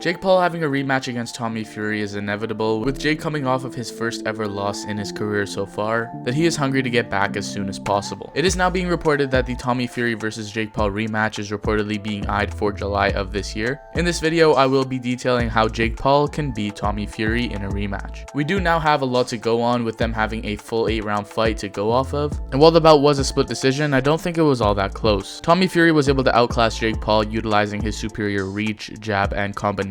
Jake Paul having a rematch against Tommy Fury is inevitable, with Jake coming off of his first ever loss in his career so far, that he is hungry to get back as soon as possible. It is now being reported that the Tommy Fury vs Jake Paul rematch is reportedly being eyed for July of this year. In this video, I will be detailing how Jake Paul can beat Tommy Fury in a rematch. We do now have a lot to go on with them having a full 8-round fight to go off of, and while the bout was a split decision, I don't think it was all that close. Tommy Fury was able to outclass Jake Paul utilizing his superior reach, jab, and combinations,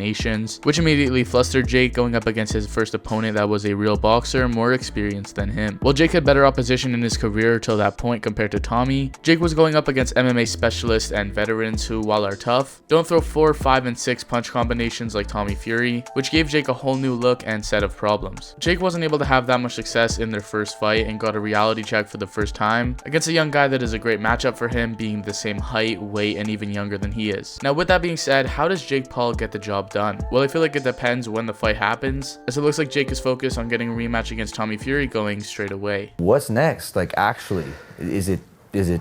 which immediately flustered Jake going up against his first opponent that was a real boxer more experienced than him. While Jake had better opposition in his career till that point compared to Tommy, Jake was going up against MMA specialists and veterans who, while are tough, don't throw 4, 5, and 6 punch combinations like Tommy Fury, which gave Jake a whole new look and set of problems. Jake wasn't able to have that much success in their first fight and got a reality check for the first time against a young guy that is a great matchup for him, being the same height, weight, and even younger than he is. Now with that being said, how does Jake Paul get the job done? Well, I feel like it depends when the fight happens, as it looks like Jake is focused on getting a rematch against Tommy Fury going straight away. What's next? Like, actually, is it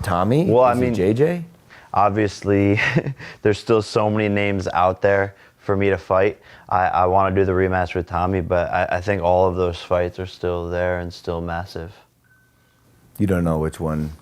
Tommy? Well, I is mean, it JJ? Obviously, there's still so many names out there for me to fight. I want to do the rematch with Tommy, but I think all of those fights are still there and still massive. You don't know which one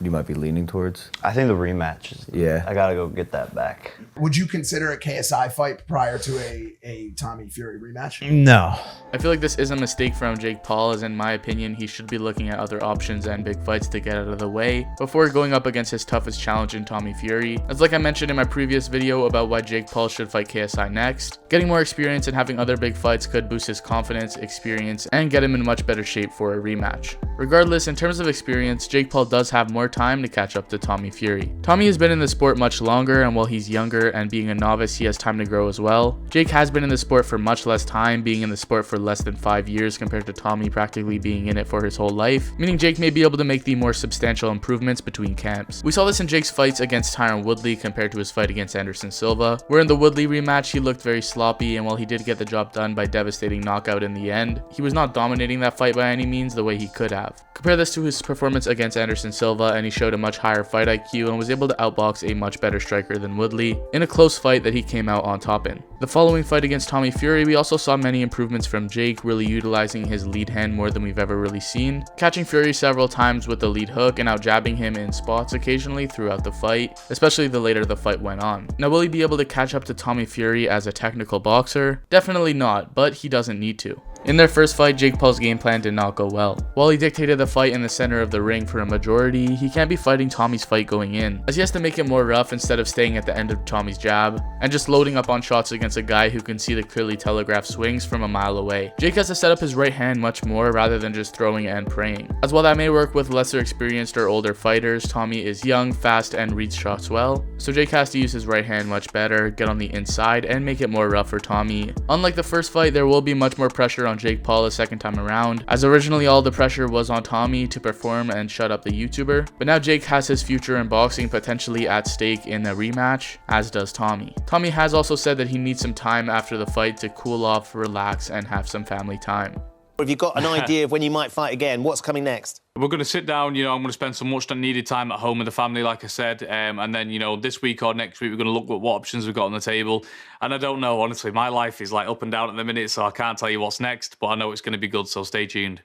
you might be leaning towards? I think the rematch is, yeah. I gotta go get that back. Would you consider a KSI fight prior to a Tommy Fury rematch? No. I feel like this is a mistake from Jake Paul, as in my opinion, he should be looking at other options and big fights to get out of the way before going up against his toughest challenge in Tommy Fury. As like I mentioned in my previous video about why Jake Paul should fight KSI next, getting more experience and having other big fights could boost his confidence, experience, and get him in much better shape for a rematch. Regardless, in terms of experience, Jake Paul does have more time to catch up to Tommy Fury. Tommy has been in the sport much longer, and while he's younger and being a novice, he has time to grow as well. Jake has been in the sport for much less time, being in the sport for less than 5 years compared to Tommy practically being in it for his whole life, meaning Jake may be able to make the more substantial improvements between camps. We saw this in Jake's fights against Tyron Woodley compared to his fight against Anderson Silva, where in the Woodley rematch he looked very sloppy, and while he did get the job done by devastating knockout in the end, he was not dominating that fight by any means the way he could have. Compare this to his performance against Anderson Silva, and he showed a much higher fight IQ and was able to outbox a much better striker than Woodley in a close fight that he came out on top in. The following fight against Tommy Fury, we also saw many improvements from Jake, really utilizing his lead hand more than we've ever really seen, catching Fury several times with the lead hook and out jabbing him in spots occasionally throughout the fight, especially the later the fight went on. Now, will he be able to catch up to Tommy Fury as a technical boxer? Definitely not, but he doesn't need to. In their first fight, Jake Paul's game plan did not go well. While he dictated the fight in the center of the ring for a majority, he can't be fighting Tommy's fight going in, as he has to make it more rough instead of staying at the end of Tommy's jab, and just loading up on shots against a guy who can see the clearly telegraphed swings from a mile away. Jake has to set up his right hand much more rather than just throwing and praying. As while that may work with lesser experienced or older fighters, Tommy is young, fast, and reads shots well, so Jake has to use his right hand much better, get on the inside, and make it more rough for Tommy. Unlike the first fight, there will be much more pressure on Jake Paul a second time around, as originally all the pressure was on Tommy to perform and shut up the YouTuber, but now Jake has his future in boxing potentially at stake in a rematch, as does Tommy. Tommy has also said that he needs some time after the fight to cool off, relax, and have some family time. Have you got an idea of when you might fight again? What's coming next? We're going to sit down, I'm going to spend some much needed time at home with the family, like I said, and then, this week or next week, we're going to look at what options we've got on the table. And I don't know, honestly, my life is like up and down at the minute, so I can't tell you what's next, but I know it's going to be good, so stay tuned.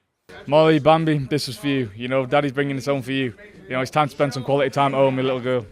Molly, Bambi, this is for you. Daddy's bringing this home for you. It's time to spend some quality time at home with little girl.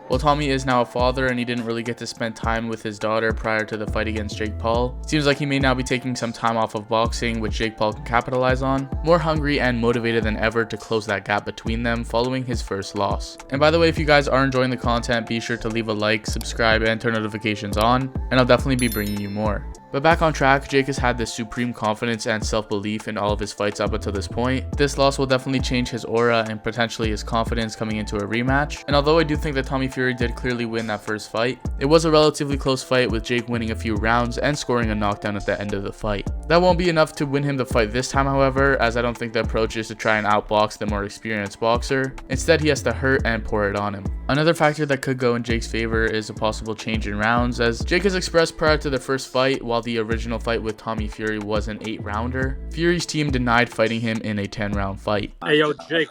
While Tommy is now a father and he didn't really get to spend time with his daughter prior to the fight against Jake Paul, it seems like he may now be taking some time off of boxing, which Jake Paul can capitalize on, more hungry and motivated than ever to close that gap between them following his first loss. And by the way, if you guys are enjoying the content, be sure to leave a like, subscribe, and turn notifications on, and I'll definitely be bringing you more. But back on track, Jake has had this supreme confidence and self-belief in all of his fights up until this point. This loss will definitely change his aura and potentially his confidence coming into a rematch. And although I do think that Tommy Fury did clearly win that first fight, it was a relatively close fight with Jake winning a few rounds and scoring a knockdown at the end of the fight. That won't be enough to win him the fight this time, however, as I don't think the approach is to try and outbox the more experienced boxer. Instead, he has to hurt and pour it on him. Another factor that could go in Jake's favor is a possible change in rounds, as Jake has expressed prior to the first fight, while the original fight with Tommy Fury was an 8-rounder, Fury's team denied fighting him in a 10-round fight. Hey, yo, Jake,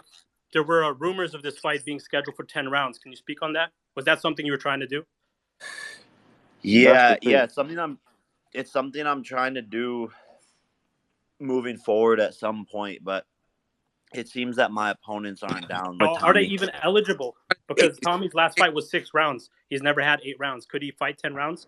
there were rumors of this fight being scheduled for 10 rounds. Can you speak on that? Was that something you were trying to do? Yeah, something it's something I'm trying to do moving forward at some point, but it seems that my opponents aren't down with Are they Tommy. even eligible? Because Tommy's last fight was 6 rounds. He's never had 8 rounds. Could he fight 10 rounds?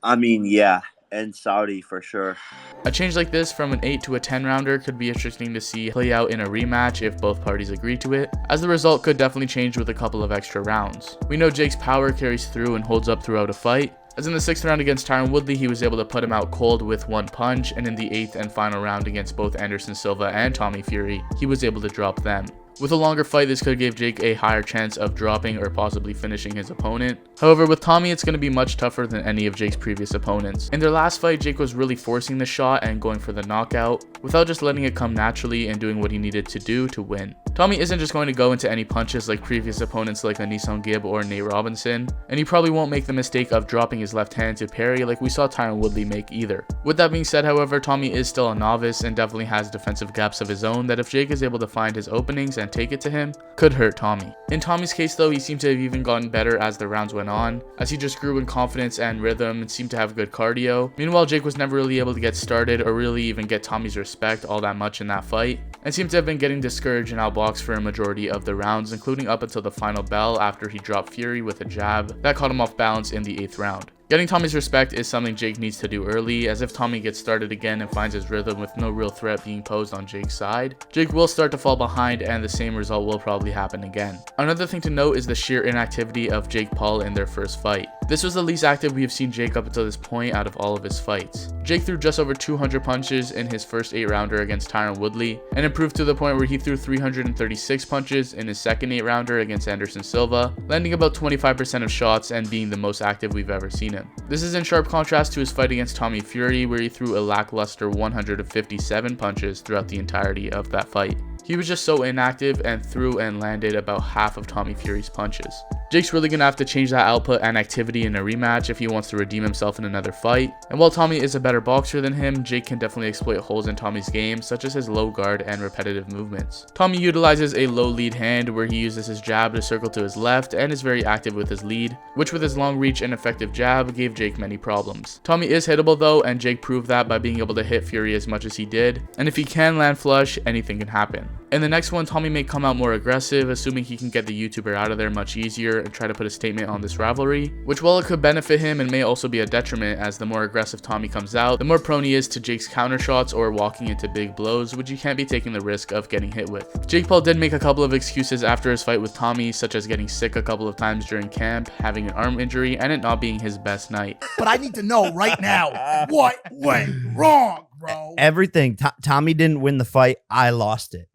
I mean, yeah, and Saudi for sure. A change like this from an 8 to a 10 rounder could be interesting to see play out in a rematch if both parties agree to it, as the result could definitely change with a couple of extra rounds. We know Jake's power carries through and holds up throughout a fight, as in the 6th round against Tyron Woodley he was able to put him out cold with one punch, and in the 8th and final round against both Anderson Silva and Tommy Fury he was able to drop them. With a longer fight, this could give Jake a higher chance of dropping or possibly finishing his opponent. However, with Tommy, it's going to be much tougher than any of Jake's previous opponents. In their last fight, Jake was really forcing the shot and going for the knockout, without just letting it come naturally and doing what he needed to do to win. Tommy isn't just going to go into any punches like previous opponents like Anisong Gibb or Nate Robinson, and he probably won't make the mistake of dropping his left hand to parry like we saw Tyron Woodley make either. With that being said, however, Tommy is still a novice and definitely has defensive gaps of his own that if Jake is able to find his openings and take it to him, could hurt Tommy. In Tommy's case though, he seemed to have even gotten better as the rounds went on, as he just grew in confidence and rhythm and seemed to have good cardio. Meanwhile, Jake was never really able to get started or really even get Tommy's respect all that much in that fight, and seemed to have been getting discouraged and outboxed for a majority of the rounds, including up until the final bell after he dropped Fury with a jab that caught him off balance in the 8th round. Getting Tommy's respect is something Jake needs to do early, as if Tommy gets started again and finds his rhythm with no real threat being posed on Jake's side, Jake will start to fall behind and the same result will probably happen again. Another thing to note is the sheer inactivity of Jake Paul in their first fight. This was the least active we have seen Jake up until this point out of all of his fights. Jake threw just over 200 punches in his first 8-rounder against Tyron Woodley, and improved to the point where he threw 336 punches in his second 8-rounder against Anderson Silva, landing about 25% of shots and being the most active we've ever seen him. This is in sharp contrast to his fight against Tommy Fury, where he threw a lackluster 157 punches throughout the entirety of that fight. He was just so inactive and threw and landed about half of Tommy Fury's punches. Jake's really going to have to change that output and activity in a rematch if he wants to redeem himself in another fight. And while Tommy is a better boxer than him, Jake can definitely exploit holes in Tommy's game, such as his low guard and repetitive movements. Tommy utilizes a low lead hand where he uses his jab to circle to his left and is very active with his lead, which with his long reach and effective jab gave Jake many problems. Tommy is hittable though, and Jake proved that by being able to hit Fury as much as he did, and if he can land flush, anything can happen. In the next one, Tommy may come out more aggressive, assuming he can get the YouTuber out of there much easier and try to put a statement on this rivalry, which while it could benefit him and may also be a detriment, as the more aggressive Tommy comes out, the more prone he is to Jake's counter shots or walking into big blows, which you can't be taking the risk of getting hit with. Jake Paul did make a couple of excuses after his fight with Tommy, such as getting sick a couple of times during camp, having an arm injury, and it not being his best night. But I need to know right now what went wrong, bro. Everything. Tommy didn't win the fight. I lost it.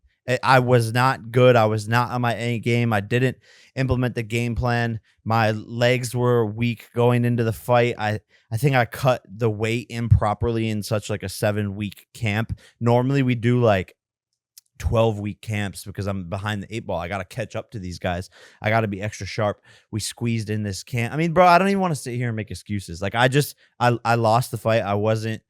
I was not good. I was not on my A game. I didn't implement the game plan. My legs were weak going into the fight. I think I cut the weight improperly in such like a 7-week camp. Normally we do like 12-week camps because I'm behind the 8 ball. I got to catch up to these guys. I got to be extra sharp. We squeezed in this camp. I mean, bro, I don't even want to sit here and make excuses. Like I lost the fight. I wasn't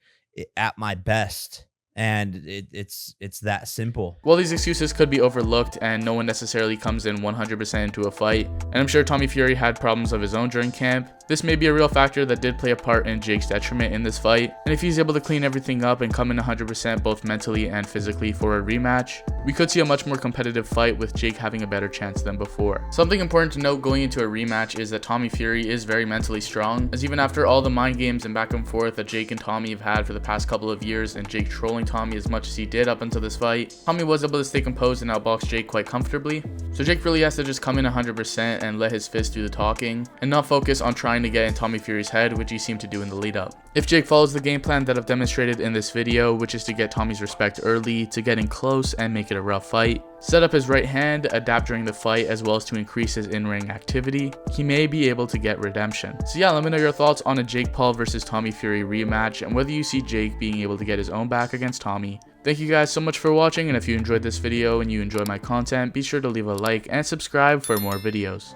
at my best. And it's that simple. Well, these excuses could be overlooked and no one necessarily comes in 100% into a fight, and I'm sure Tommy Fury had problems of his own during camp. This may be a real factor that did play a part in Jake's detriment in this fight, and if he's able to clean everything up and come in 100% both mentally and physically for a rematch, we could see a much more competitive fight with Jake having a better chance than before. Something important to note going into a rematch is that Tommy Fury is very mentally strong, as even after all the mind games and back and forth that Jake and Tommy have had for the past couple of years and Jake trolling Tommy as much as he did up until this fight, Tommy was able to stay composed and outbox Jake quite comfortably. So Jake really has to just come in 100% and let his fist do the talking, and not focus on trying to get in Tommy Fury's head, which he seemed to do in the lead up. If Jake follows the game plan that I've demonstrated in this video, which is to get Tommy's respect early, to get in close and make it a rough fight, set up his right hand, adapt during the fight, as well as to increase his in-ring activity, he may be able to get redemption. So yeah, let me know your thoughts on a Jake Paul versus Tommy Fury rematch and whether you see Jake being able to get his own back against Tommy. Thank you guys so much for watching, and if you enjoyed this video and you enjoy my content, be sure to leave a like and subscribe for more videos.